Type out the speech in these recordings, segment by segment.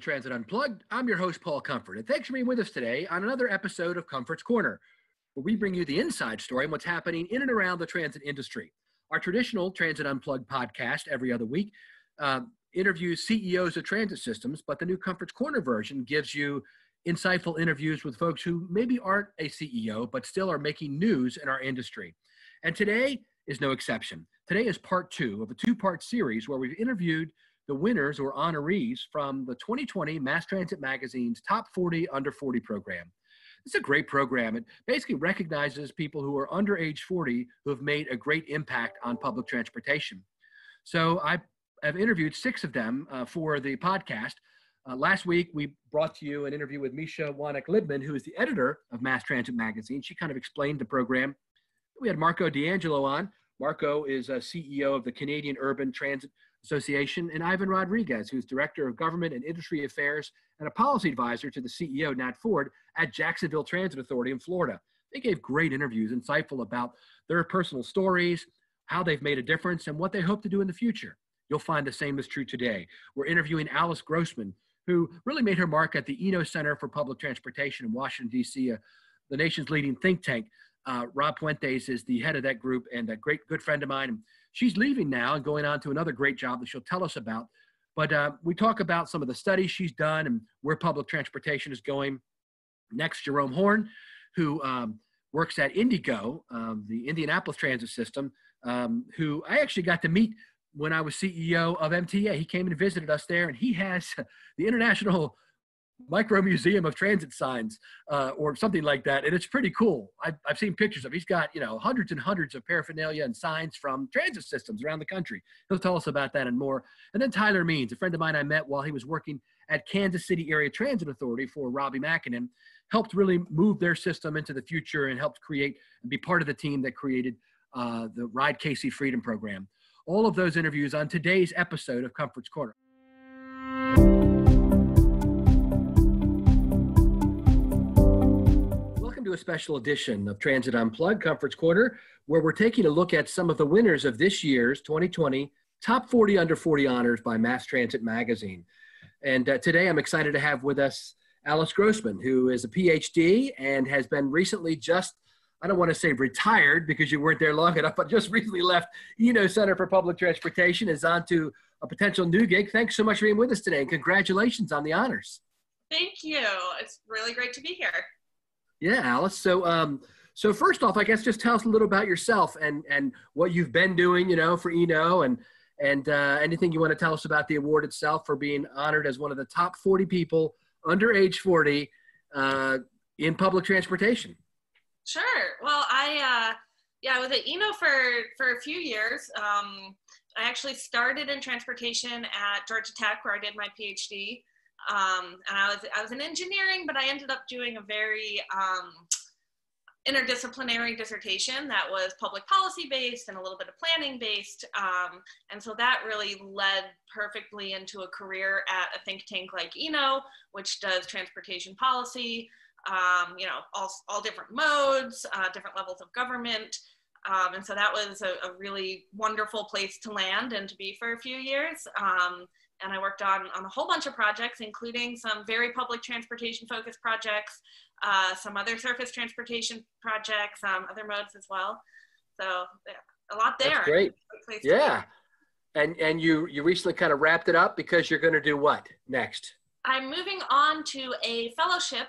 Transit Unplugged. I'm your host, Paul Comfort, and thanks for being with us today on another episode of Comfort's Corner, where we bring you the inside story on what's happening in and around the transit industry. Our traditional Transit Unplugged podcast every other week interviews CEOs of transit systems, but the new Comfort's Corner version gives you insightful interviews with folks who maybe aren't a CEO, but still are making news in our industry. And today is no exception. Today is part two of a two-part series where we've interviewed the winners or honorees from the 2020 Mass Transit Magazine's Top 40 Under 40 program. It's a great program. It basically recognizes people who are under age 40 who have made a great impact on public transportation. So I have interviewed 6 of them for the podcast. Last week, we brought to you an interview with Misha Wanek-Libman, who is the editor of Mass Transit Magazine. She kind of explained the program. We had Marco D'Angelo on. Marco is a CEO of the Canadian Urban Transit Association, and Ivan Rodriguez, who's Director of Government and Industry Affairs and a policy advisor to the CEO, Nat Ford, at Jacksonville Transit Authority in Florida. They gave great interviews, insightful about their personal stories, how they've made a difference, and what they hope to do in the future. You'll find the same is true today. We're interviewing Alice Grossman, who really made her mark at the Center for Public Transportation in Washington, D.C., the nation's leading think tank. Rob Puentes is the head of that group and a great good friend of mine. And she's leaving now and going on to another great job that she'll tell us about. But we talk about some of the studies she's done and where public transportation is going. Next, Jerome Horne, who works at IndyGo, the Indianapolis transit system, who I actually got to meet when I was CEO of MTA. He came and visited us there, and he has the International Micro Museum of Transit Signs or something like that. And it's pretty cool. I've seen pictures of it. He's got, hundreds and hundreds of paraphernalia and signs from transit systems around the country. He'll tell us about that and more. And then Tyler Means, a friend of mine I met while he was working at Kansas City Area Transit Authority for Robbie Mackinnon, helped really move their system into the future and helped create and be part of the team that created the Ride KC Freedom program. All of those interviews on today's episode of Comfort's Corner. To a special edition of Transit Unplugged, Comfort's Corner, where we're taking a look at some of the winners of this year's 2020 Top 40 Under 40 honors by Mass Transit Magazine. And today I'm excited to have with us Alice Grossman, who is a PhD and has been recently I don't want to say retired because you weren't there long enough, but just recently left Center for Public Transportation, is on to a potential new gig. Thanks so much for being with us today, and congratulations on the honors. Thank you. It's really great to be here. Yeah, Alice. So first off, I guess just tell us a little about yourself and what you've been doing, for ENO and anything you want to tell us about the award itself for being honored as one of the top 40 people under age 40 in public transportation. Sure. Well, I was at ENO for a few years. I actually started in transportation at Georgia Tech, where I did my PhD. And I was in engineering, but I ended up doing a very interdisciplinary dissertation that was public policy based and a little bit of planning based. And so that really led perfectly into a career at a think tank like ENO, which does transportation policy, all different modes, different levels of government. And so that was a really wonderful place to land and to be for a few years. And I worked on a whole bunch of projects, including some very public transportation focused projects, some other surface transportation projects, other modes as well. So a lot there. That's great. Yeah. And you recently kind of wrapped it up because you're going to do what next? I'm moving on to a fellowship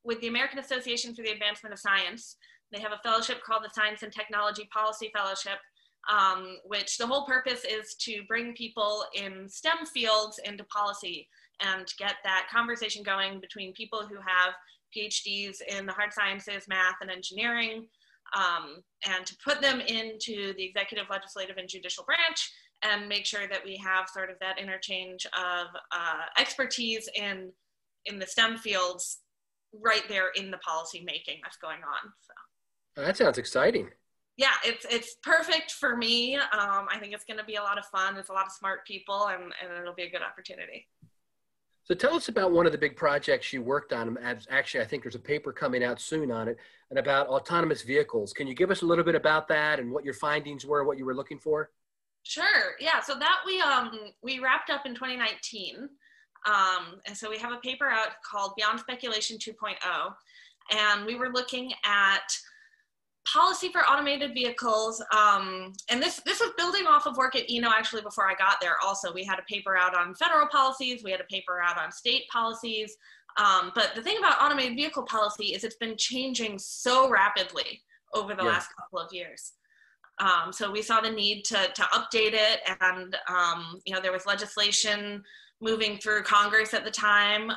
with the American Association for the Advancement of Science. They have a fellowship called the Science and Technology Policy Fellowship, which the whole purpose is to bring people in STEM fields into policy and get that conversation going between people who have PhDs in the hard sciences, math, and engineering, and to put them into the executive, legislative, and judicial branch and make sure that we have sort of that interchange of expertise in the STEM fields right there in the policy making that's going on. So that sounds exciting. Yeah, it's perfect for me. I think it's going to be a lot of fun. There's a lot of smart people, and it'll be a good opportunity. So tell us about one of the big projects you worked on. Actually, I think there's a paper coming out soon on it, and about autonomous vehicles. Can you give us a little bit about that and what your findings were, what you were looking for? Sure. Yeah. So that we wrapped up in 2019. And so we have a paper out called Beyond Speculation 2.0. And we were looking at policy for automated vehicles. And this was building off of work at actually before I got there. Also, we had a paper out on federal policies. We had a paper out on state policies. But the thing about automated vehicle policy is it's been changing so rapidly over the last couple of years. So we saw the need to update it, and there was legislation moving through Congress at the time.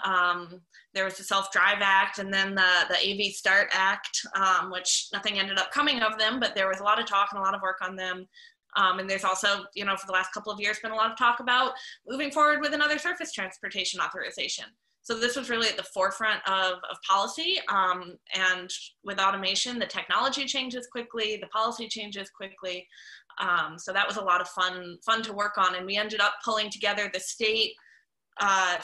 There was the Self-Drive Act, and then the AV Start Act, which nothing ended up coming of them, but there was a lot of talk and a lot of work on them. And there's also, for the last couple of years, been a lot of talk about moving forward with another surface transportation authorization. So this was really at the forefront of policy, and with automation, the technology changes quickly, the policy changes quickly. So that was a lot of fun to work on, and we ended up pulling together the state,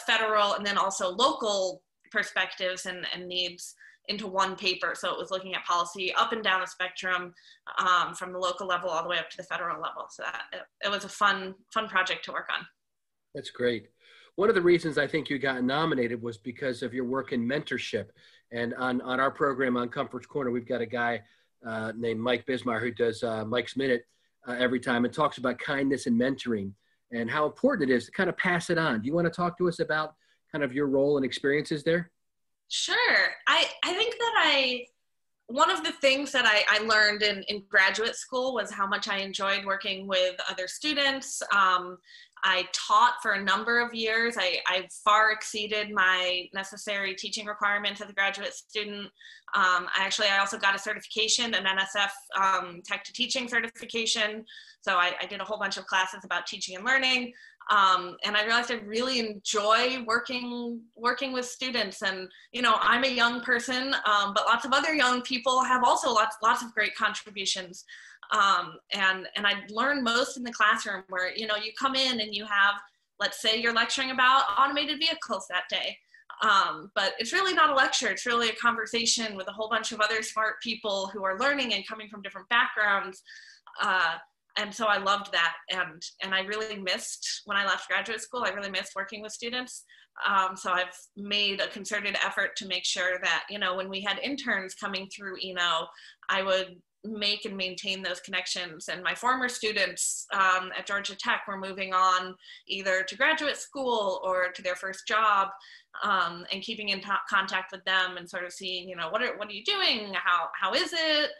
federal, and then also local perspectives and needs into one paper. So it was looking at policy up and down the spectrum, from the local level all the way up to the federal level. So it was a fun project to work on. That's great. One of the reasons I think you got nominated was because of your work in mentorship. And on our program on Comfort's Corner, we've got a guy named Mike Bismarck who does Mike's Minute every time and talks about kindness and mentoring and how important it is to kind of pass it on. Do you want to talk to us about kind of your role and experiences there? Sure. I think that one of the things that I learned in graduate school was how much I enjoyed working with other students. I taught for a number of years. I far exceeded my necessary teaching requirements as a graduate student. I also got a certification, an NSF Tech to Teaching certification. So I did a whole bunch of classes about teaching and learning. And I realized I really enjoy working with students. And, I'm a young person, but lots of other young people have also lots of great contributions. And I learn most in the classroom where, you come in and you have, let's say you're lecturing about automated vehicles that day. But it's really not a lecture. It's really a conversation with a whole bunch of other smart people who are learning and coming from different backgrounds. And so I loved that. And I really missed, when I left graduate school, I really missed working with students. So I've made a concerted effort to make sure that, when we had interns coming through I would make and maintain those connections. And my former students at Georgia Tech were moving on either to graduate school or to their first job, and keeping in contact with them and sort of seeing, what are you doing? How is it?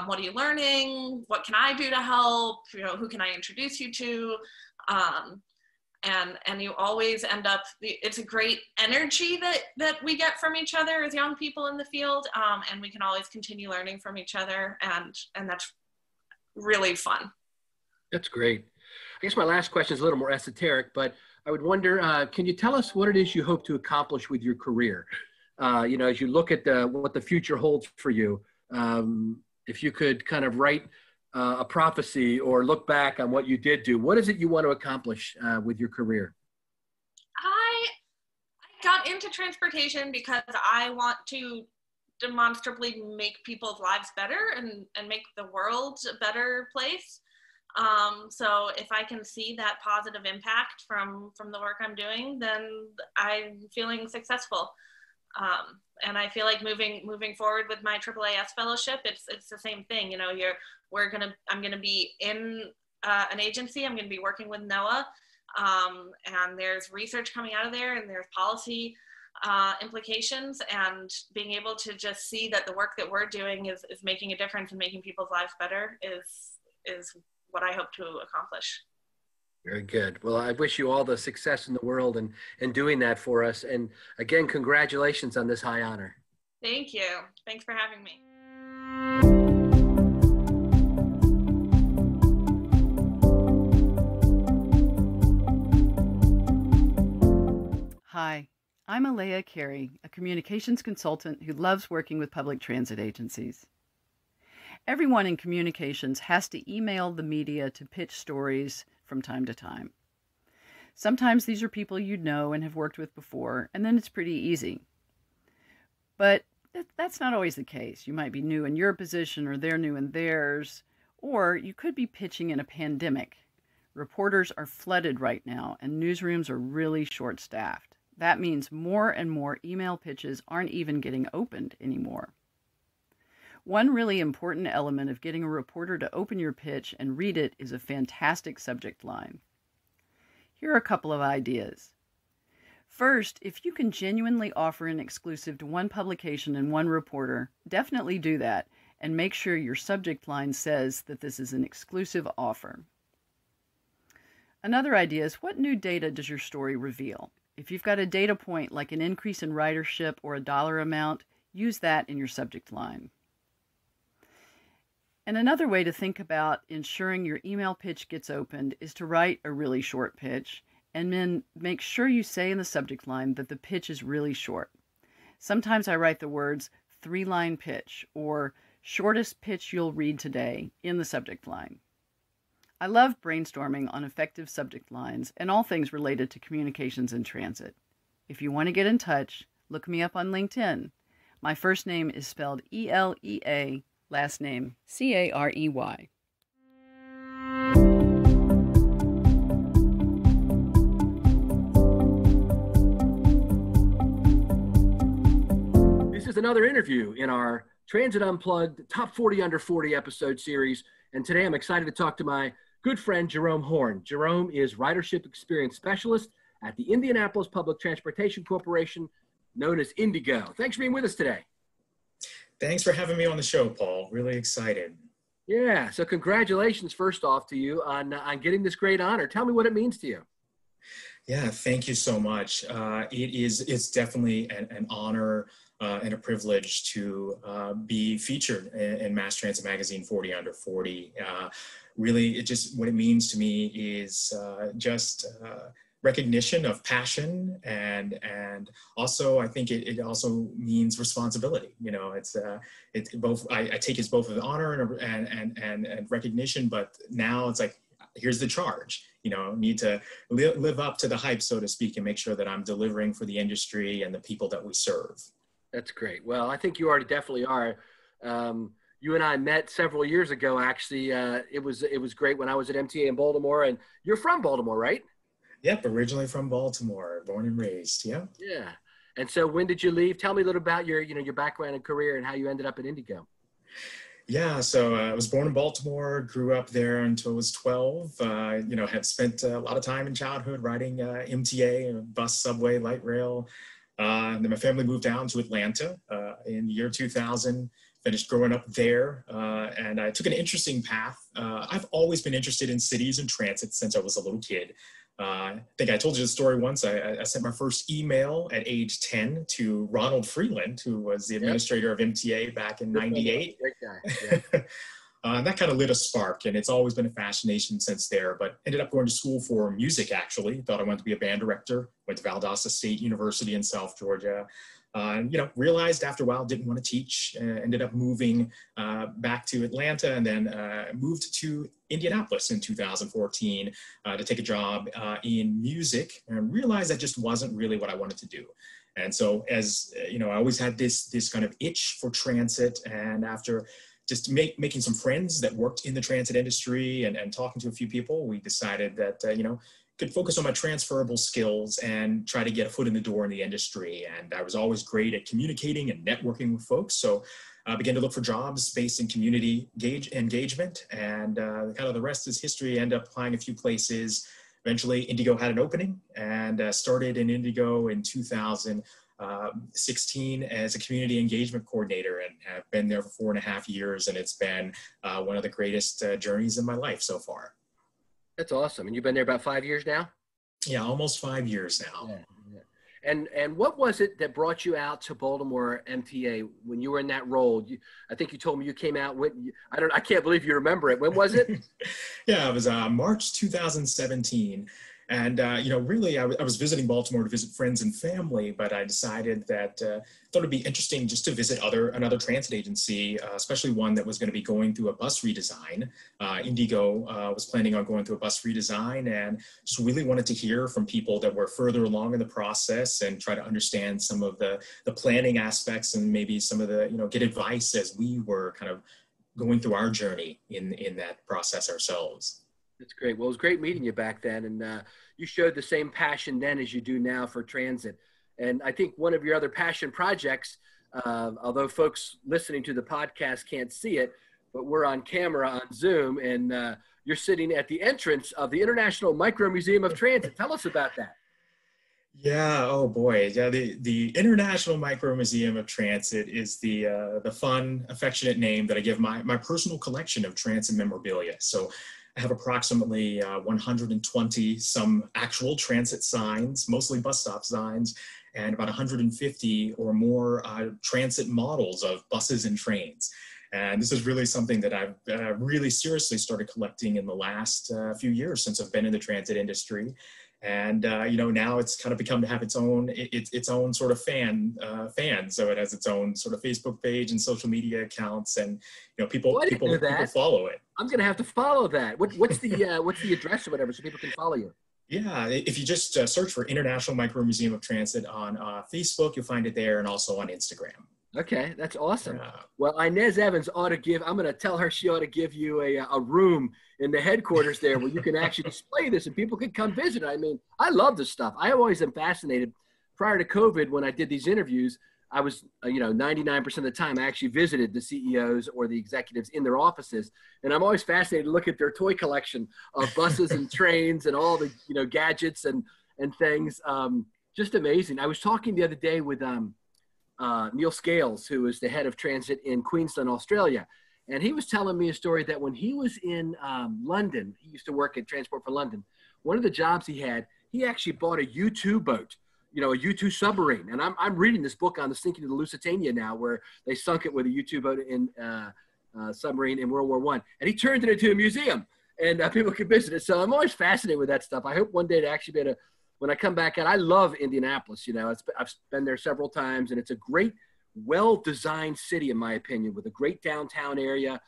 What are you learning? What can I do to help? Who can I introduce you to? And you always end up, it's a great energy that we get from each other as young people in the field. And we can always continue learning from each other. And that's really fun. That's great. I guess my last question is a little more esoteric, but I would wonder, can you tell us what it is you hope to accomplish with your career? As you look at what the future holds for you, if you could kind of write a prophecy or look back on what you did do, what is it you want to accomplish with your career? I got into transportation because I want to demonstrably make people's lives better and make the world a better place. So if I can see that positive impact from the work I'm doing, then I'm feeling successful. And I feel like moving forward with my AAAS fellowship, it's the same thing. I'm gonna be in an agency. I'm gonna be working with NOAA, and there's research coming out of there, and there's policy implications. And being able to just see that the work that we're doing is making a difference and making people's lives better is what I hope to accomplish. Very good. Well, I wish you all the success in the world and doing that for us. And again, congratulations on this high honor. Thank you. Thanks for having me. Hi, I'm Alea Carey, a communications consultant who loves working with public transit agencies. Everyone in communications has to email the media to pitch stories from time to time. Sometimes these are people you know and have worked with before, and then it's pretty easy. But that's not always the case. You might be new in your position or they're new in theirs, or you could be pitching in a pandemic Reporters are flooded right now, and newsrooms are really short-staffed. That means more and more email pitches aren't even getting opened anymore. One really important element of getting a reporter to open your pitch and read it is a fantastic subject line. Here are a couple of ideas. First, if you can genuinely offer an exclusive to one publication and one reporter, definitely do that, and make sure your subject line says that this is an exclusive offer. Another idea is, what new data does your story reveal? If you've got a data point like an increase in ridership or a dollar amount, use that in your subject line. And another way to think about ensuring your email pitch gets opened is to write a really short pitch, and then make sure you say in the subject line that the pitch is really short. Sometimes I write the words 3-line pitch or shortest pitch you'll read today in the subject line. I love brainstorming on effective subject lines and all things related to communications in transit. If you want to get in touch, look me up on LinkedIn. My first name is spelled E-L-E-A, last name C-A-R-E-Y. This is another interview in our Transit Unplugged Top 40 Under 40 episode series. And today I'm excited to talk to my good friend, Jerome Horne. Jerome is Ridership Experience Specialist at the Indianapolis Public Transportation Corporation, known as IndyGo. Thanks for being with us today. Thanks for having me on the show, Paul. Really excited. Yeah, so congratulations first off to you on getting this great honor. Tell me what it means to you. Yeah, thank you so much. It's definitely an honor and a privilege to be featured in Mass Transit Magazine 40 Under 40. Really, what it means to me is just recognition of passion, and also I think it also means responsibility. You know, it's both. I take it as both an honor and recognition, but now it's like, here's the charge. You know, need to live up to the hype, so to speak, and make sure that I'm delivering for the industry and the people that we serve. That's great. Well, I think you already definitely are. You and I met several years ago, actually. It was great when I was at MTA in Baltimore, and you're from Baltimore, right? Yep, originally from Baltimore, born and raised. Yeah. Yeah. And so when did you leave? Tell me a little about your background and career and how you ended up at IndyGo. Yeah, so I was born in Baltimore, grew up there until I was 12. Had spent a lot of time in childhood riding MTA, bus, subway, light rail. And then my family moved down to Atlanta in the year 2000, finished growing up there. And I took an interesting path. I've always been interested in cities and transit since I was a little kid. I think I told you the story once. I sent my first email at age 10 to Ronald Freeland, who was the administrator of MTA back in '98. Great guy. Yeah. And that kind of lit a spark, and it's always been a fascination since there, but ended up going to school for music, actually. Thought I wanted to be a band director. Went to Valdosta State University in South Georgia. Realized after a while didn't want to teach. Ended up moving back to Atlanta, and then moved to Indianapolis in 2014 to take a job in music, and realized that just wasn't really what I wanted to do. And so, as I always had this kind of itch for transit, and after just making some friends that worked in the transit industry and talking to a few people, we decided that could focus on my transferable skills and try to get a foot in the door in the industry. And I was always great at communicating and networking with folks. So I began to look for jobs based in community engagement, and kind of the rest is history. I ended up applying a few places. Eventually, IndyGo had an opening, and started in IndyGo in 2016 as a community engagement coordinator, and have been there for 4.5 years. And it's been one of the greatest journeys in my life so far. That's awesome. And you've been there about 5 years now? Yeah, almost 5 years now. Yeah. And what was it that brought you out to Baltimore MTA when you were in that role? I think you told me you came out I can't believe you remember it. When was it? Yeah, it was March 2017. And, really, I was visiting Baltimore to visit friends and family, but I decided that I thought it'd be interesting just to visit another transit agency, especially one that was going to be going through a bus redesign. IndyGo was planning on going through a bus redesign, and just really wanted to hear from people that were further along in the process and try to understand some of the planning aspects, and maybe some of the, get advice as we were kind of going through our journey in that process ourselves. That's great. Well, it was great meeting you back then. And you showed the same passion then as you do now for transit. And I think one of your other passion projects, although folks listening to the podcast can't see it, but we're on camera on Zoom, and you're sitting at the entrance of the International Micro Museum of Transit. Tell us about that. Yeah, oh boy. Yeah, the International Micro Museum of Transit is the fun, affectionate name that I give my personal collection of transit memorabilia. So I have approximately 120 some actual transit signs, mostly bus stop signs, and about 150 or more transit models of buses and trains. And this is really something that I've really seriously started collecting in the last few years since I've been in the transit industry. And now it's kind of become to have its own sort of fan. So it has its own sort of Facebook page and social media accounts, and people follow it. I'm gonna have to follow that. What's the address or whatever, so people can follow you? Yeah, if you just search for International Micro Museum of Transit on Facebook, you'll find it there, and also on Instagram. Okay, that's awesome. Well, Inez Evans I'm going to tell her she ought to give you a room in the headquarters there where you can actually display this and people can come visit. I mean, I love this stuff. I always am fascinated. Prior to COVID, when I did these interviews, I was, 99% of the time I actually visited the CEOs or the executives in their offices. And I'm always fascinated to look at their toy collection of buses and trains and all the, gadgets and things. Just amazing. I was talking the other day with Neil Scales, who is the head of transit in Queensland, Australia. And he was telling me a story that when he was in London, he used to work at Transport for London. One of the jobs he had, he actually bought a U-2 boat, a U-2 submarine. And I'm reading this book on the sinking of the Lusitania now, where they sunk it with a U-2 boat in submarine in World War I. And he turned it into a museum, and people could visit it. So I'm always fascinated with that stuff. I hope one day to actually be able to, when I come back out, I love Indianapolis. I've been there several times, and it's a great, well-designed city, in my opinion, with a great downtown area,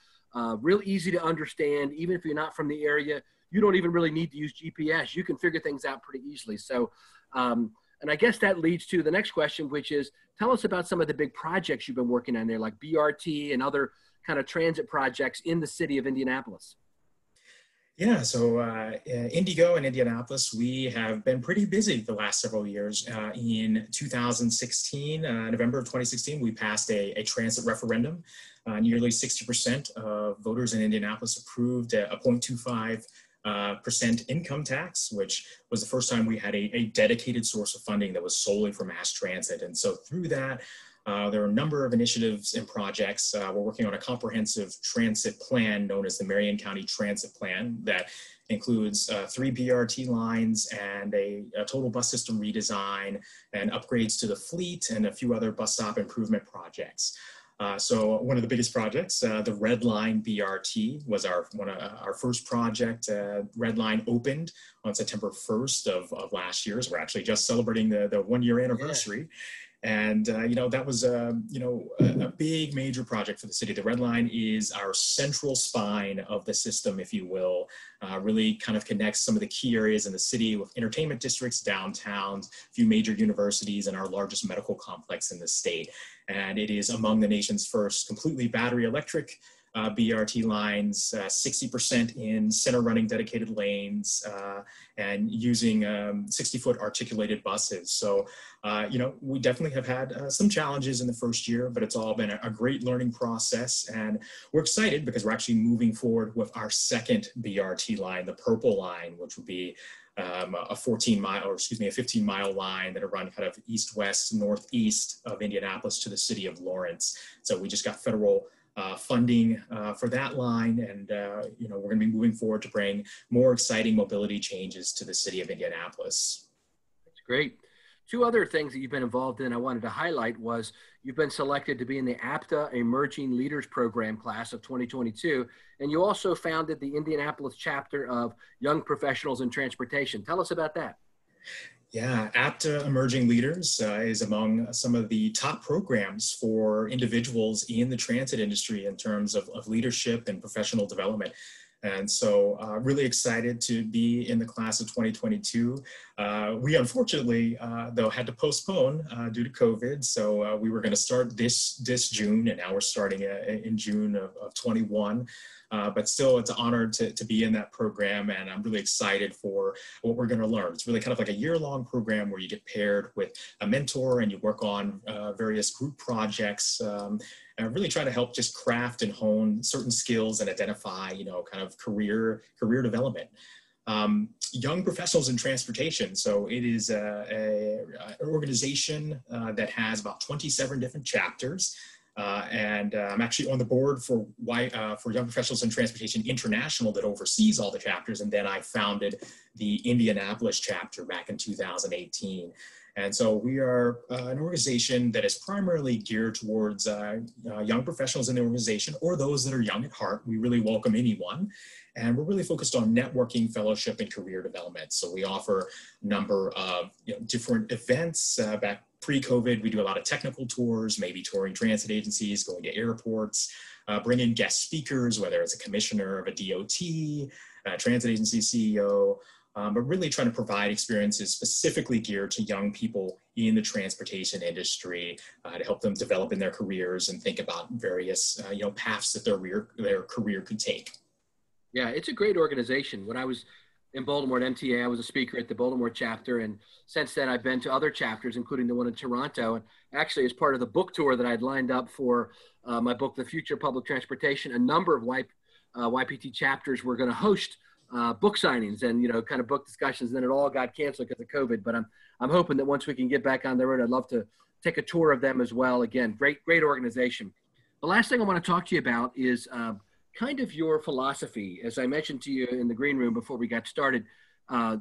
real easy to understand. Even if you're not from the area, you don't even really need to use GPS. You can figure things out pretty easily. So, and I guess that leads to the next question, which is, tell us about some of the big projects you've been working on there, like BRT and other kind of transit projects in the city of Indianapolis. Yeah, so IndyGo in Indianapolis, we have been pretty busy the last several years. In 2016, November of 2016, we passed a transit referendum. Nearly 60% of voters in Indianapolis approved a 0.25% income tax, which was the first time we had a dedicated source of funding that was solely for mass transit. And so through that, there are a number of initiatives and projects. We're working on a comprehensive transit plan known as the Marion County Transit Plan that includes 3 BRT lines and a total bus system redesign and upgrades to the fleet and a few other bus stop improvement projects. So one of the biggest projects, the Red Line BRT, was our first project. Red Line opened on September 1st of last year. So we're actually just celebrating the 1-year anniversary. Yeah. And, that was, a big major project for the city. The Red Line is our central spine of the system, if you will, really kind of connects some of the key areas in the city with entertainment districts, downtowns, a few major universities, and our largest medical complex in the state. And it is among the nation's first completely battery electric BRT lines, 60% in center running dedicated lanes, and using 60-foot articulated buses. So, we definitely have had some challenges in the first year, but it's all been a great learning process. And we're excited because we're actually moving forward with our second BRT line, the Purple Line, which would be a 15-mile line that will run kind of east-west, northeast of Indianapolis to the city of Lawrence. So we just got federal funding for that line, and we're going to be moving forward to bring more exciting mobility changes to the city of Indianapolis. That's great. 2 other things that you've been involved in I wanted to highlight was you've been selected to be in the APTA Emerging Leaders Program class of 2022, and you also founded the Indianapolis chapter of Young Professionals in Transportation. Tell us about that. Yeah, APTA Emerging Leaders is among some of the top programs for individuals in the transit industry in terms of leadership and professional development. And so really excited to be in the class of 2022. We unfortunately, though, had to postpone due to COVID. So we were going to start this June, and now we're starting in June of 21. But still, it's an honor to be in that program, and I'm really excited for what we're going to learn. It's really kind of like a year-long program where you get paired with a mentor and you work on various group projects, and really try to help just craft and hone certain skills and identify, kind of career development. Young professionals in transportation. So it is an organization that has about 27 different chapters. And I'm actually on the board for Young Professionals in Transportation International that oversees all the chapters. And then I founded the Indianapolis chapter back in 2018. And so we are an organization that is primarily geared towards young professionals in the organization or those that are young at heart. We really welcome anyone. And we're really focused on networking, fellowship, and career development. So we offer a number of different events. Back pre-COVID, we do a lot of technical tours, maybe touring transit agencies, going to airports, bring in guest speakers, whether it's a commissioner of a DOT, a transit agency CEO, but really trying to provide experiences specifically geared to young people in the transportation industry to help them develop in their careers and think about various paths that their career could take. Yeah, it's a great organization. When I was in Baltimore at MTA, I was a speaker at the Baltimore chapter, and since then I've been to other chapters, including the one in Toronto. And actually, as part of the book tour that I'd lined up for my book, The Future of Public Transportation, a number of YPT chapters were going to host book signings and kind of book discussions. And then it all got canceled because of COVID. But I'm hoping that once we can get back on the road, I'd love to take a tour of them as well. Again, great organization. The last thing I want to talk to you about is kind of your philosophy. As I mentioned to you in the green room before we got started,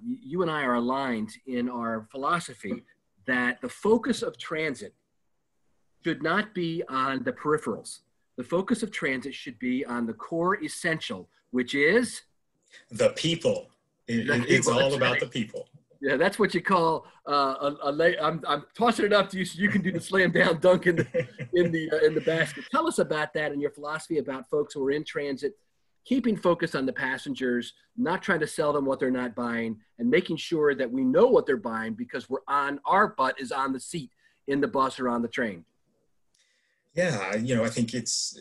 you and I are aligned in our philosophy that the focus of transit should not be on the peripherals. The focus of transit should be on the core essential, which is? The people. It's all about the people. Yeah, that's what you call I'm tossing it up to you so you can do the slam down dunk in the basket. Tell us about that and your philosophy about folks who are in transit, keeping focus on the passengers, not trying to sell them what they're not buying, and making sure that we know what they're buying because our butt is on the seat in the bus or on the train. Yeah, I think it's,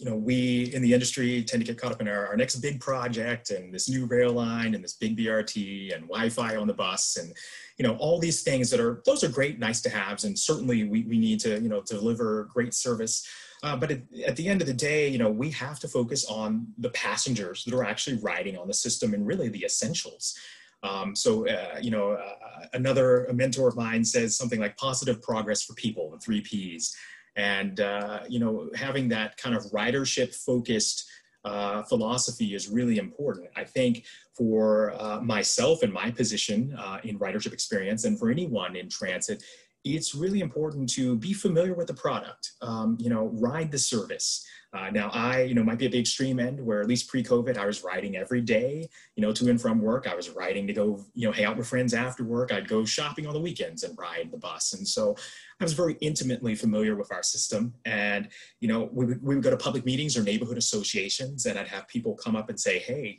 we in the industry tend to get caught up in our next big project and this new rail line and this big BRT and Wi-Fi on the bus and, all these things those are great, nice to haves. And certainly we need to, deliver great service. But at the end of the day, we have to focus on the passengers that are actually riding on the system and really the essentials. Another mentor of mine says something like positive progress for people, the 3 Ps. And, having that kind of ridership focused philosophy is really important. I think for myself and my position in ridership experience and for anyone in transit, it's really important to be familiar with the product, ride the service. Now I, might be at the extreme end where at least pre-COVID, I was riding every day, to and from work. I was riding to go, hang out with friends after work. I'd go shopping on the weekends and ride the bus. And so I was very intimately familiar with our system. And, we would go to public meetings or neighborhood associations and I'd have people come up and say, hey,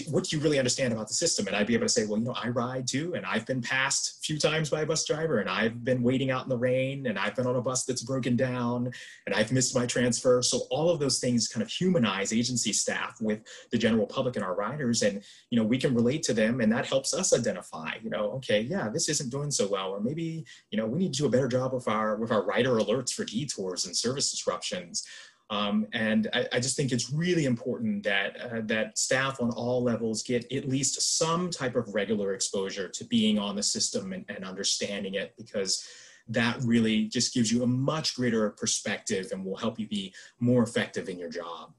what do you really understand about the system? And I'd be able to say, well, I ride too. And I've been passed a few times by a bus driver and I've been waiting out in the rain and I've been on a bus that's broken down and I've missed my transfer. So all of those things kind of humanize agency staff with the general public and our riders. And, we can relate to them and that helps us identify, okay, yeah, this isn't doing so well. Or maybe, we need to do a better job with our rider alerts for detours and service disruptions. And I just think it's really important that staff on all levels get at least some type of regular exposure to being on the system and understanding it, because that really just gives you a much greater perspective and will help you be more effective in your job.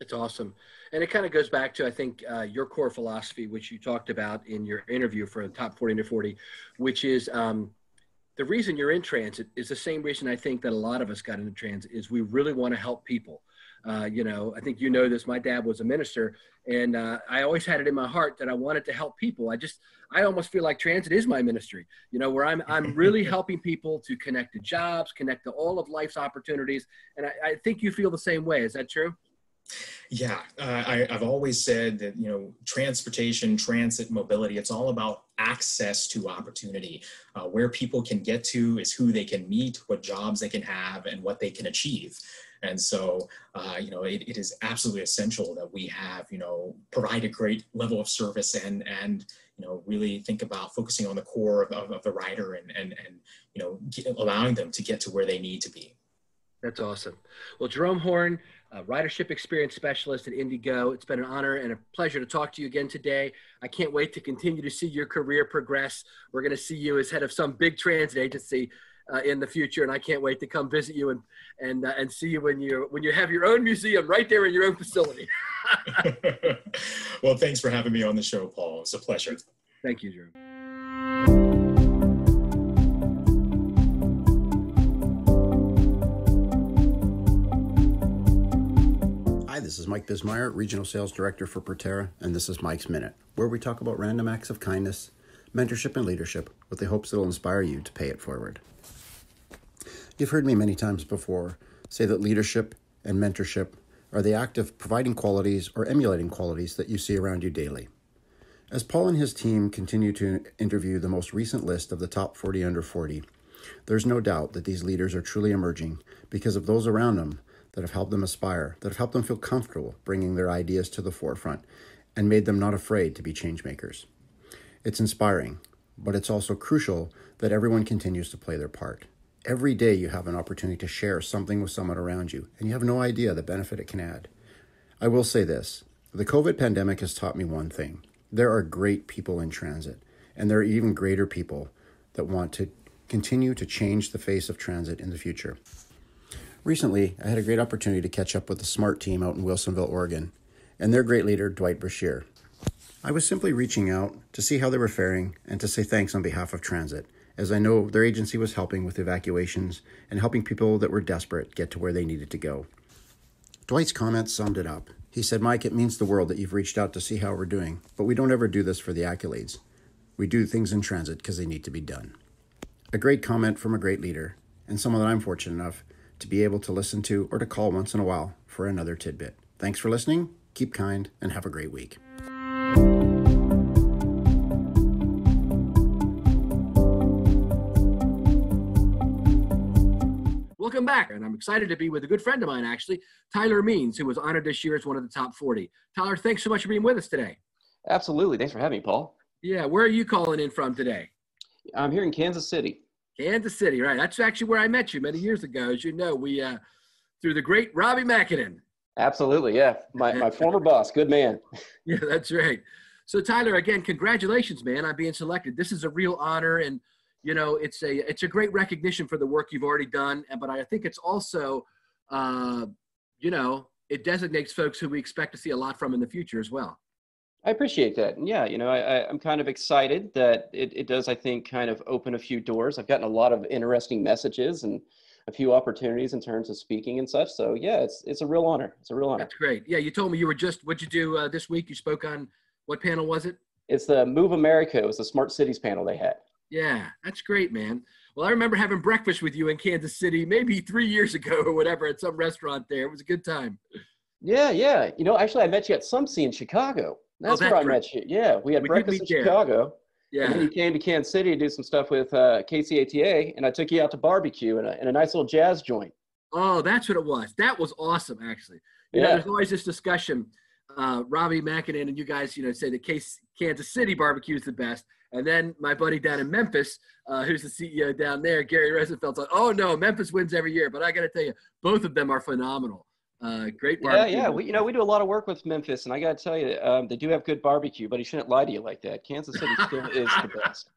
It's awesome. And it kind of goes back to, I think, your core philosophy, which you talked about in your interview for the Top 40 Under 40, which is the reason you're in transit is the same reason I think that a lot of us got into transit is we really want to help people. I think this, my dad was a minister and I always had it in my heart that I wanted to help people. I almost feel like transit is my ministry, where I'm really helping people to connect to jobs, connect to all of life's opportunities. And I think you feel the same way. Is that true? Yeah, I've always said that, transportation, transit, mobility, it's all about access to opportunity. Where people can get to is who they can meet, what jobs they can have, and what they can achieve. And so, it is absolutely essential that we have, provide a great level of service and really think about focusing on the core of the rider and allowing them to get to where they need to be. That's awesome. Well, Jerome Horne, Ridership Experience Specialist at IndyGo. It's been an honor and a pleasure to talk to you again today. I can't wait to continue to see your career progress. We're going to see you as head of some big transit agency in the future, and I can't wait to come visit you and see you when you have your own museum right there in your own facility. Well, thanks for having me on the show, Paul. It's a pleasure. Thank you, Jerome. Hi, this is Mike Bismeyer, Regional Sales Director for Proterra, and this is Mike's Minute, where we talk about random acts of kindness, mentorship, and leadership with the hopes it'll inspire you to pay it forward. You've heard me many times before say that leadership and mentorship are the act of providing qualities or emulating qualities that you see around you daily. As Paul and his team continue to interview the most recent list of the top 40 under 40, there's no doubt that these leaders are truly emerging because of those around them that have helped them aspire, that have helped them feel comfortable bringing their ideas to the forefront and made them not afraid to be change makers. It's inspiring, but it's also crucial that everyone continues to play their part. Every day you have an opportunity to share something with someone around you, and you have no idea the benefit it can add. I will say this, the COVID pandemic has taught me one thing. There are great people in transit, and there are even greater people that want to continue to change the face of transit in the future. Recently, I had a great opportunity to catch up with the SMART team out in Wilsonville, Oregon, and their great leader, Dwight Brashear. I was simply reaching out to see how they were faring and to say thanks on behalf of transit, as I know their agency was helping with evacuations and helping people that were desperate get to where they needed to go. Dwight's comments summed it up. He said, Mike, it means the world that you've reached out to see how we're doing, but we don't ever do this for the accolades. We do things in transit because they need to be done. A great comment from a great leader, and someone that I'm fortunate enough to be able to listen to or to call once in a while for another tidbit. Thanks for listening, keep kind, and have a great week. Welcome back, and I'm excited to be with a good friend of mine, actually, Tyler Means, who was honored this year as one of the top 40. Tyler, thanks so much for being with us today. Absolutely. Thanks for having me, Paul. Yeah, where are you calling in from today? I'm here in Kansas City. Kansas City, right. That's actually where I met you many years ago. As you know, we through the great Robbie McKinnon. Absolutely, yeah. My former boss, good man. Yeah, that's right. So Tyler, again, congratulations, man, on being selected. This is a real honor, and it's a great recognition for the work you've already done. But I think it's also, it designates folks who we expect to see a lot from in the future as well. I appreciate that. And yeah, I'm kind of excited that it does, I think, kind of open a few doors. I've gotten a lot of interesting messages and a few opportunities in terms of speaking and such. So yeah, it's a real honor. It's a real honor. That's great. Yeah, you told me what'd you do this week? You spoke on, what panel was it? It's the Move America. It was the Smart Cities panel they had. Yeah, that's great, man. Well, I remember having breakfast with you in Kansas City maybe 3 years ago or whatever at some restaurant there. It was a good time. Yeah. Actually, I met you at SumSea in Chicago. That's where I met you. Yeah, we had breakfast in Chicago. Yeah. And then you came to Kansas City to do some stuff with KCATA, and I took you out to barbecue in a nice little jazz joint. Oh, that's what it was. That was awesome, actually. There's always this discussion. Robbie McKinnon and you guys, say that Kansas City barbecue is the best. And then my buddy down in Memphis, who's the CEO down there, Gary Rosenfeld's like, oh, no, Memphis wins every year. But I got to tell you, both of them are phenomenal. Great barbecue. Yeah. We do a lot of work with Memphis, and I got to tell you, they do have good barbecue, but he shouldn't lie to you like that. Kansas City still is the best.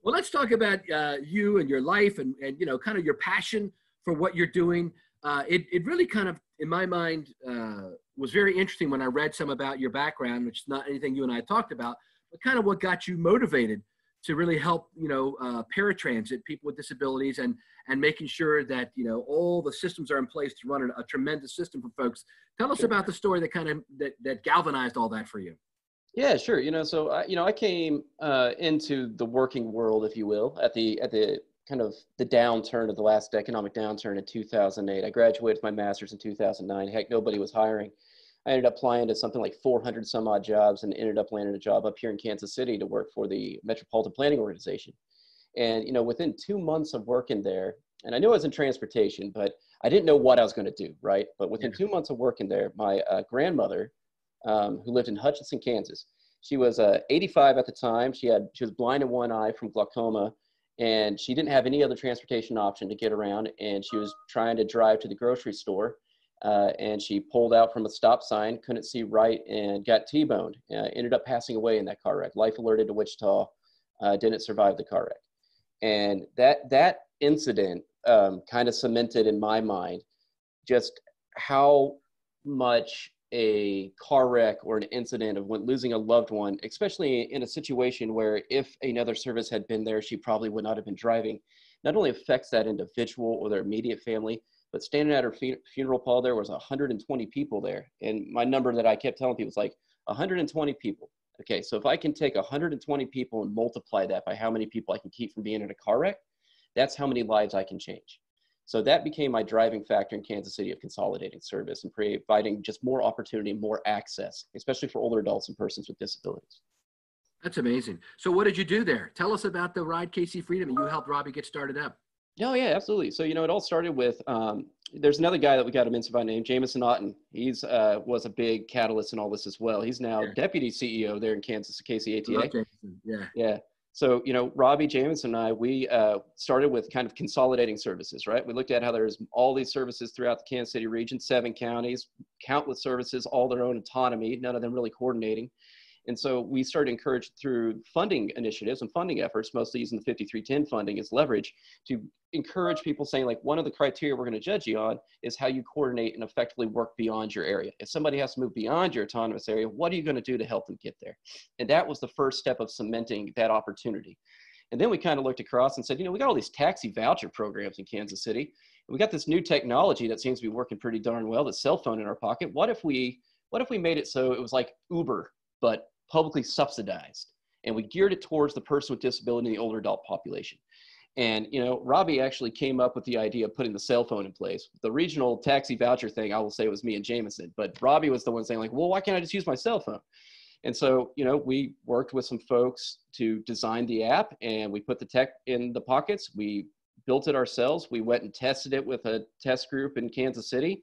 Well, let's talk about you and your life and kind of your passion for what you're doing. It really kind of, in my mind, was very interesting when I read some about your background, which is not anything you and I talked about, but kind of what got you motivated to really help, paratransit, people with disabilities, and making sure that, all the systems are in place to run a tremendous system for folks. Tell us about the story that kind of, that galvanized all that for you. Yeah, sure. So I came into the working world, if you will, at the kind of the downturn of the last economic downturn in 2008. I graduated with my master's in 2009. Heck, nobody was hiring. I ended up applying to something like 400 some odd jobs and ended up landing a job up here in Kansas City to work for the Metropolitan Planning Organization. And, you know, within 2 months of working there, and I knew I was in transportation, but I didn't know what I was going to do, right? But within 2 months of working there, my grandmother, who lived in Hutchinson, Kansas, she was 85 at the time. She was blind in one eye from glaucoma, and she didn't have any other transportation option to get around. And she was trying to drive to the grocery store, and she pulled out from a stop sign, couldn't see right, and got T-boned. Ended up passing away in that car wreck. Life alerted to Wichita, didn't survive the car wreck. And that incident kind of cemented in my mind just how much a car wreck or an incident of losing a loved one, especially in a situation where if another service had been there, she probably would not have been driving, not only affects that individual or their immediate family, but standing at her funeral pall, there was 120 people there. And my number that I kept telling people was like 120 people. Okay, so if I can take 120 people and multiply that by how many people I can keep from being in a car wreck, that's how many lives I can change. So that became my driving factor in Kansas City of consolidating service and providing just more opportunity and more access, especially for older adults and persons with disabilities. That's amazing. So what did you do there? Tell us about the Ride KC Freedom, and you helped Robbie get started up. Oh, yeah, absolutely. So, you know, it all started with, there's another guy that we got to mention by name, Jameson Otten. He's was a big catalyst in all this as well. He's now deputy CEO there in Kansas, KCATA. Yeah. So, you know, Robbie, Jameson, and I, we started with kind of consolidating services, right? We looked at how there's all these services throughout the Kansas City region, 7 counties, countless services, all their own autonomy, none of them really coordinating. And so we started encouraged through funding initiatives and funding efforts, mostly using the 5310 funding as leverage, to encourage people saying, like, one of the criteria we're going to judge you on is how you coordinate and effectively work beyond your area. If somebody has to move beyond your autonomous area, what are you going to do to help them get there? And that was the first step of cementing that opportunity. And then we kind of looked across and said, you know, we got all these taxi voucher programs in Kansas City. And we got this new technology that seems to be working pretty darn well, the cell phone in our pocket. What if we made it so it was like Uber, but publicly subsidized, and we geared it towards the person with disability and the older adult population? And, you know, Robbie actually came up with the idea of putting the cell phone in place. The regional taxi voucher thing, I will say, was me and Jameson, but Robbie was the one saying, like, well, why can't I just use my cell phone? And so, you know, we worked with some folks to design the app, and we put the tech in the pockets. We built it ourselves. We went and tested it with a test group in Kansas City,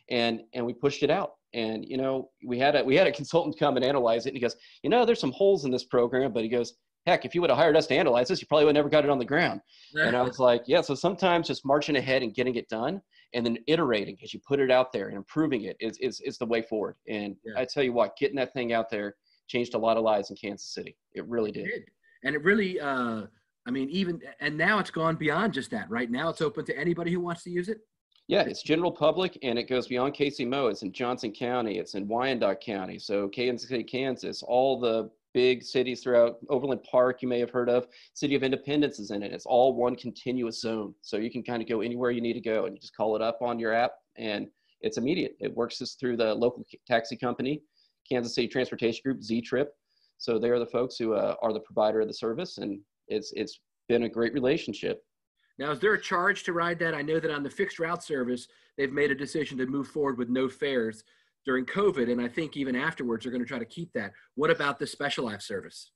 and we pushed it out. And, you know, we had a consultant come and analyze it, and he goes, you know, there's some holes in this program, but he goes, heck, if you would have hired us to analyze this, you probably would have never got it on the ground. And I was like, yeah, so sometimes just marching ahead and getting it done and then iterating as you put it out there and improving it is the way forward. And I tell you what, getting that thing out there changed a lot of lives in Kansas City. It really did. And it really, I mean, and now it's gone beyond just that, right? Now it's open to anybody who wants to use it. Yeah, it's general public, and it goes beyond KCMO. It's in Johnson County. It's in Wyandotte County. So Kansas City, Kansas, all the big cities throughout Overland Park you may have heard of. City of Independence is in it. It's all one continuous zone. So you can kind of go anywhere you need to go, and you just call it up on your app, and it's immediate. It works just through the local taxi company, Kansas City Transportation Group, Z-Trip. So they're the folks who are the provider of the service, and it's been a great relationship. Now, is there a charge to ride that? I know that on the fixed route service, they've made a decision to move forward with no fares during COVID, and I think even afterwards they're going to try to keep that. What about the specialized service?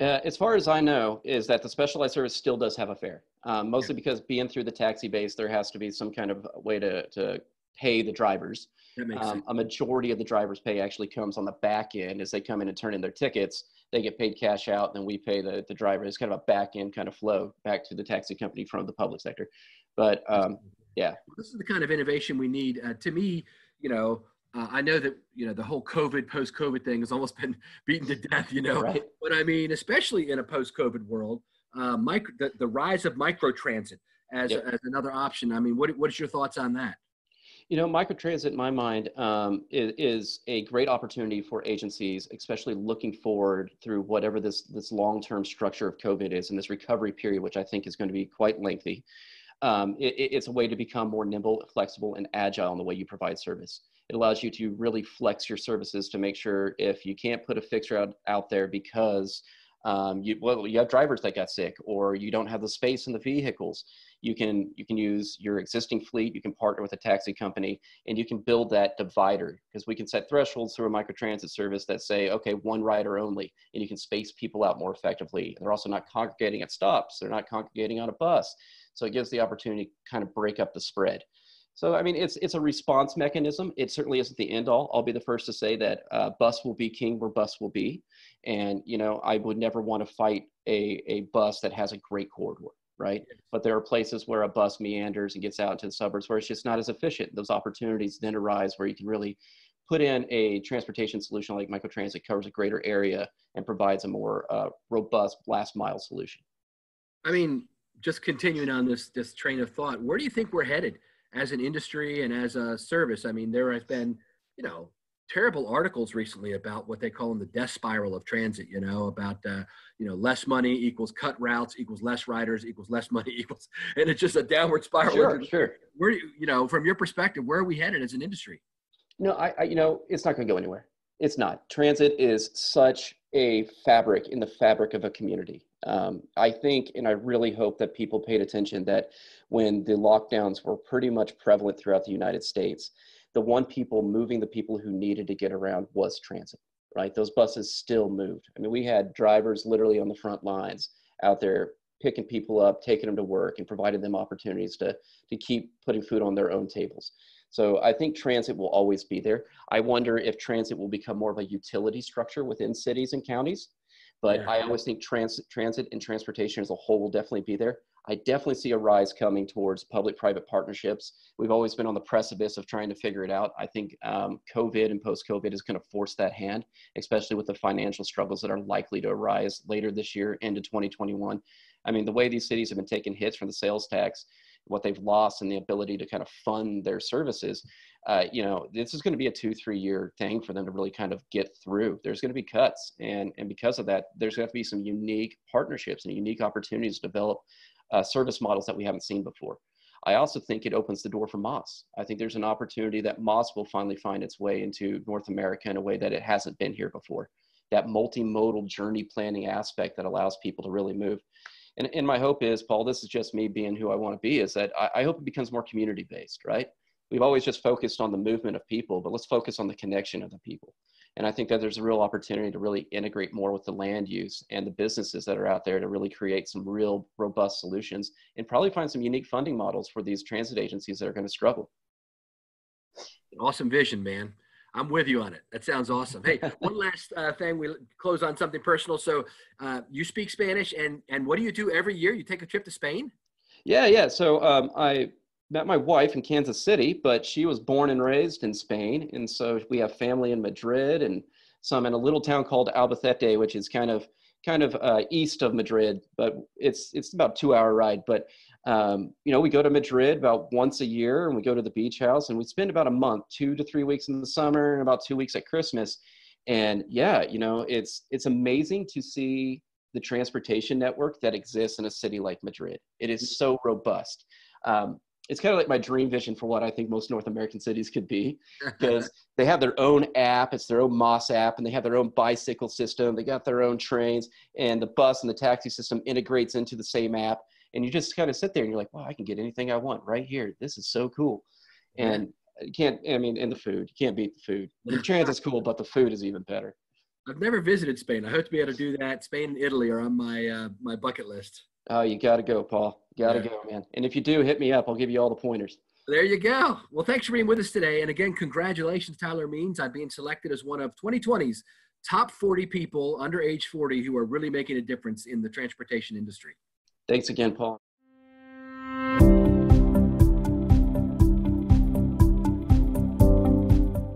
As far as I know, is that the specialized service still does have a fare, mostly because being through the taxi base, there has to be some kind of way to pay the drivers. That makes sense. A majority of the driver's pay actually comes on the back end as they come in and turn in their tickets. They get paid cash out, and then we pay the driver. It's kind of a back end kind of flow back to the taxi company from the public sector. But yeah. This is the kind of innovation we need. To me, you know, I know that, you know, the whole post-COVID thing has almost been beaten to death, you know, right. But I mean, especially in a post-COVID world, the rise of microtransit as another option. I mean, what is your thoughts on that? You know, microtransit, in my mind, is a great opportunity for agencies, especially looking forward through whatever this long-term structure of COVID is and this recovery period, which I think is going to be quite lengthy. It's a way to become more nimble, flexible, and agile in the way you provide service. It allows you to really flex your services to make sure if you can't put a fixture out there because You have drivers that got sick, or you don't have the space in the vehicles. You can use your existing fleet. You can partner with a taxi company, and you can build that divider, because we can set thresholds through a microtransit service that say, okay, one rider only, and you can space people out more effectively. They're also not congregating at stops. They're not congregating on a bus. So it gives the opportunity to kind of break up the spread. So, I mean, it's a response mechanism. It certainly isn't the end all. I'll be the first to say that bus will be king where bus will be. And, you know, I would never want to fight a bus that has a great corridor, right? But there are places where a bus meanders and gets out into the suburbs where it's just not as efficient. Those opportunities then arise where you can really put in a transportation solution like microtransit, covers a greater area and provides a more robust last mile solution. I mean, just continuing on this train of thought, where do you think we're headed as an industry and as a service? I mean, there has been, you know, terrible articles recently about what they call the death spiral of transit, you know, about, you know, less money equals cut routes equals less riders equals less money equals, and it's just a downward spiral. Sure. Where, you know, from your perspective, where are we headed as an industry? No, I you know, it's not going to go anywhere. It's not. Transit is such a fabric in the fabric of a community. I think, and I really hope that people paid attention that when the lockdowns were pretty much prevalent throughout the United States, the one people moving the people who needed to get around was transit, right? Those buses still moved. I mean, we had drivers literally on the front lines out there picking people up, taking them to work, and providing them opportunities to keep putting food on their own tables. So I think transit will always be there. I wonder if transit will become more of a utility structure within cities and counties. But yeah. I always think transit and transportation as a whole will definitely be there. I definitely see a rise coming towards public-private partnerships. We've always been on the precipice of trying to figure it out. I think COVID and post-COVID is going to force that hand, especially with the financial struggles that are likely to arise later this year into 2021. I mean, the way these cities have been taking hits from the sales tax, what they've lost and the ability to kind of fund their services, you know, this is going to be a 2-3 year thing for them to really kind of get through. There's going to be cuts. And because of that, there's going to have to be some unique partnerships and unique opportunities to develop service models that we haven't seen before. I also think it opens the door for MOS. I think there's an opportunity that MOS will finally find its way into North America in a way that it hasn't been here before. That multimodal journey planning aspect that allows people to really move. And my hope is, Paul, this is just me being who I want to be, is that I hope it becomes more community-based, right? We've always just focused on the movement of people, but let's focus on the connection of the people. And I think that there's a real opportunity to really integrate more with the land use and the businesses that are out there to really create some real robust solutions and probably find some unique funding models for these transit agencies that are going to struggle. Awesome vision, man. I'm with you on it. That sounds awesome. Hey, one last thing. We close on something personal. So you speak Spanish, and what do you do every year? You take a trip to Spain? Yeah. So I met my wife in Kansas City, but she was born and raised in Spain. And so we have family in Madrid and some in a little town called Albacete, which is kind of east of Madrid, but it's about a 2-hour ride. But you know, we go to Madrid about once a year, and we go to the beach house, and we spend about a month, 2 to 3 weeks in the summer and about 2 weeks at Christmas. And yeah, you know, it's amazing to see the transportation network that exists in a city like Madrid. It is so robust. It's kind of like my dream vision for what I think most North American cities could be, because they have their own app, it's their own MOS app, and they have their own bicycle system, they got their own trains, and the bus and the taxi system integrates into the same app. And you just kind of sit there and you're like, wow, I can get anything I want right here. This is so cool. And you can't, I mean, and the food, you can't beat the food. The transit's cool, but the food is even better. I've never visited Spain. I hope to be able to do that. Spain and Italy are on my my bucket list. Oh, you got to go, Paul. You got to go, man. And if you do, hit me up. I'll give you all the pointers. There you go. Well, thanks for being with us today. And again, congratulations, Tyler Means, on being selected as one of 2020's top 40 people under age 40 who are really making a difference in the transportation industry. Thanks again, Paul.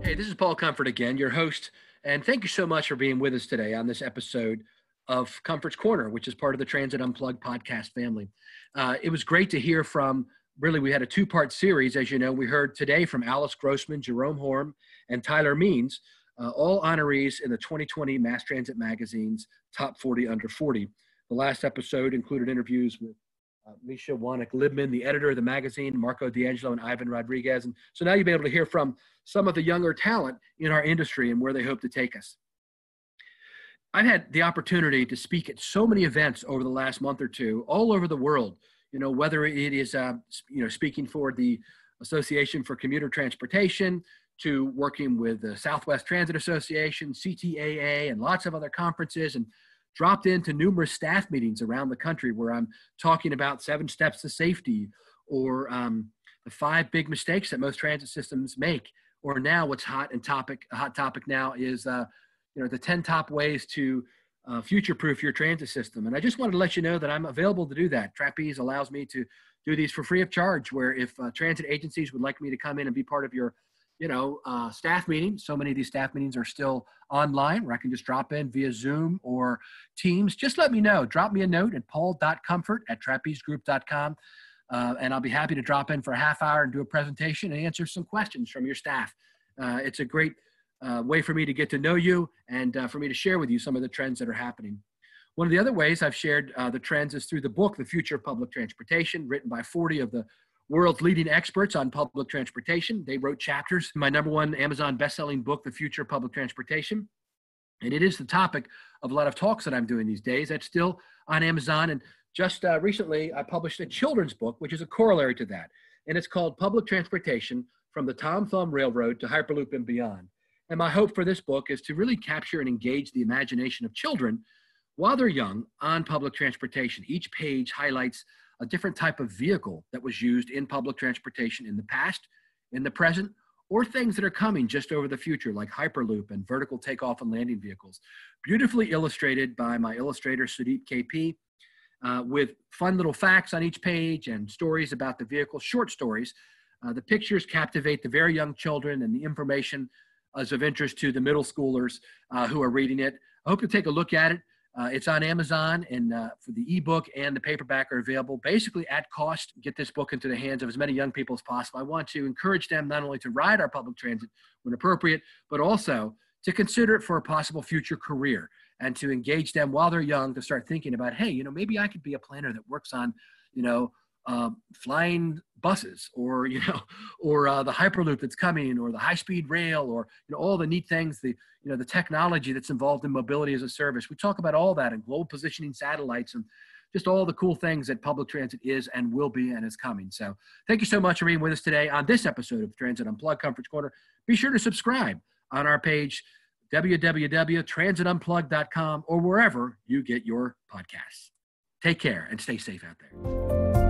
Hey, this is Paul Comfort again, your host. And thank you so much for being with us today on this episode of Comfort's Corner, which is part of the Transit Unplugged podcast family. It was great to hear from, really, we had a 2-part series. As you know, we heard today from Alice Grossman, Jerome Horne, and Tyler Means, all honorees in the 2020 Mass Transit Magazine's Top 40 Under 40. The last episode included interviews with Misha Wanek-Libman, the editor of the magazine, Marco D'Angelo, and Ivan Rodriguez. And so now you'll be able to hear from some of the younger talent in our industry and where they hope to take us. I've had the opportunity to speak at so many events over the last month or two, all over the world, whether it is, speaking for the Association for Commuter Transportation, to working with the Southwest Transit Association, CTAA, and lots of other conferences, and dropped into numerous staff meetings around the country where I'm talking about 7 steps to safety, or the 5 big mistakes that most transit systems make, or now what's a hot topic now is the 10 top ways to future-proof your transit system. And I just wanted to let you know that I'm available to do that. Trapeze allows me to do these for free of charge, where if transit agencies would like me to come in and be part of your staff meeting. So many of these staff meetings are still online, where I can just drop in via Zoom or Teams. Just let me know. Drop me a note at paul.comfort@trapezegroup.com, and I'll be happy to drop in for a half hour and do a presentation and answer some questions from your staff. It's a great way for me to get to know you, and for me to share with you some of the trends that are happening. One of the other ways I've shared the trends is through the book, The Future of Public Transportation, written by 40 of the world's leading experts on public transportation. They wrote chapters in my #1 Amazon best-selling book, The Future of Public Transportation. And it is the topic of a lot of talks that I'm doing these days. That's still on Amazon. And just recently, I published a children's book, which is a corollary to that. And it's called Public Transportation from the Tom Thumb Railroad to Hyperloop and Beyond. And my hope for this book is to really capture and engage the imagination of children while they're young on public transportation. Each page highlights a different type of vehicle that was used in public transportation in the past, in the present, or things that are coming just over the future, like Hyperloop and vertical takeoff and landing vehicles. Beautifully illustrated by my illustrator, Sudeep KP, with fun little facts on each page and stories about the vehicle, short stories. The pictures captivate the very young children, and the information is of interest to the middle schoolers who are reading it. I hope you take a look at it. It's on Amazon, and for the ebook and the paperback are available basically at cost. Get this book into the hands of as many young people as possible. I want to encourage them not only to ride our public transit when appropriate, but also to consider it for a possible future career, and to engage them while they're young to start thinking about, hey, maybe I could be a planner that works on, flying buses, or the Hyperloop that's coming, or the high-speed rail, or all the neat things, the technology that's involved in mobility as a service. We talk about all that, and global positioning satellites, and just all the cool things that public transit is and will be and is coming. So thank you so much for being with us today on this episode of Transit Unplugged Comforts Corner. Be sure to subscribe on our page, www.transitunplugged.com, or wherever you get your podcasts. Take care and stay safe out there.